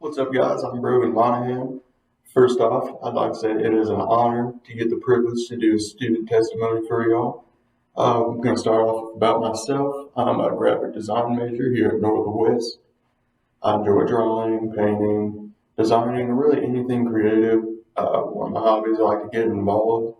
What's up, guys? I'm broghan. First off, I'd like to say it is an honor to get the privilege to do a student testimony for y'all. I'm going to start off about myself. I'm a graphic design major here at Northwest. I enjoy drawing, painting, designing, and really anything creative. One of my hobbies I like to get involved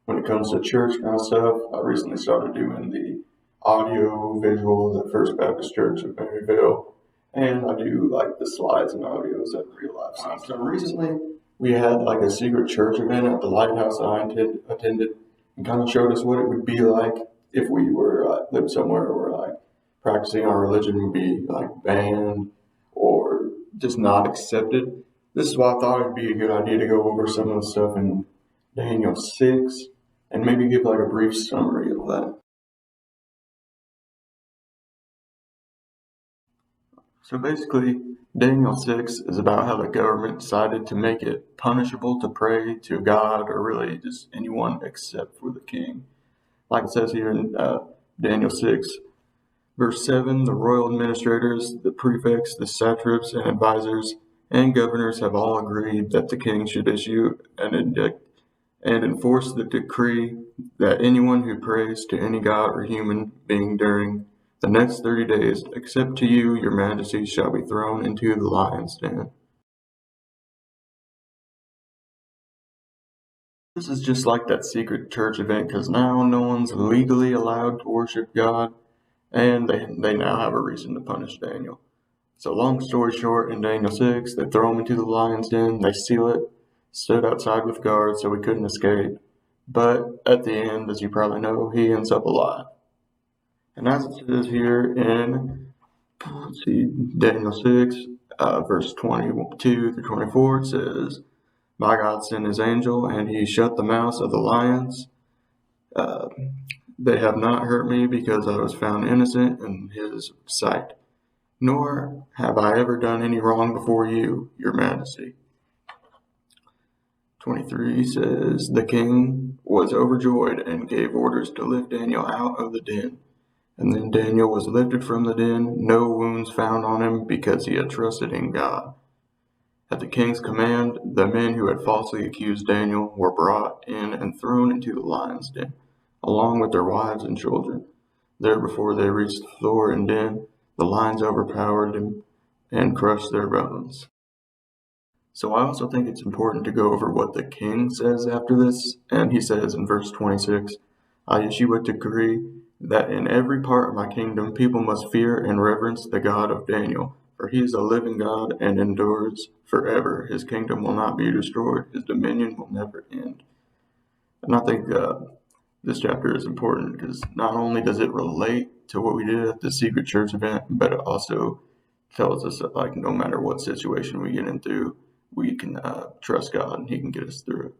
when it comes to church kind of stuff. I recently started doing the audio visuals at First Baptist Church of Maryville, and I do like the slides and audios at real life stuff. So recently we had like a secret church event at the lighthouse that I attended, and kind of showed us what it would be like if we were lived somewhere where like practicing our religion would be like banned or just not accepted. This is why I thought it'd be a good idea to go over some of the stuff in Daniel 6 and maybe give like a brief summary of that. So basically, Daniel 6 is about how the government decided to make it punishable to pray to God or really just anyone except for the king. Like it says here in Daniel 6, verse 7, the royal administrators, the prefects, the satraps, and advisors, and governors have all agreed that the king should issue an edict and enforce the decree that anyone who prays to any god or human being during the next 30 days, except to you, your majesty, shall be thrown into the lion's den. This is just like that secret church event because now no one's legally allowed to worship God, and they now have a reason to punish Daniel. So long story short, in Daniel 6, they throw him into the lion's den, they seal it, stood outside with guards so he couldn't escape. But at the end, as you probably know, he ends up alive. And as it says here in, Daniel 6, verse 22 through 24, it says, my God sent his angel, and he shut the mouths of the lions. They have not hurt me because I was found innocent in his sight. Nor have I ever done any wrong before you, your majesty. 23 says, the king was overjoyed and gave orders to lift Daniel out of the den. And then Daniel was lifted from the den, no wounds found on him because he had trusted in God. At the king's command, the men who had falsely accused Daniel were brought in and thrown into the lion's den, along with their wives and children. There, before they reached the floor and den, the lions overpowered them and crushed their bones. So I also think it's important to go over what the king says after this, and he says in verse 26, I issue a decree that in every part of my kingdom people must fear and reverence the God of Daniel, for he is a living God and endures forever. His kingdom will not be destroyed. His dominion will never end. And I think this chapter is important because not only does it relate to what we did at the secret church event, but it also tells us that like no matter what situation we get into, we can trust God and he can get us through it.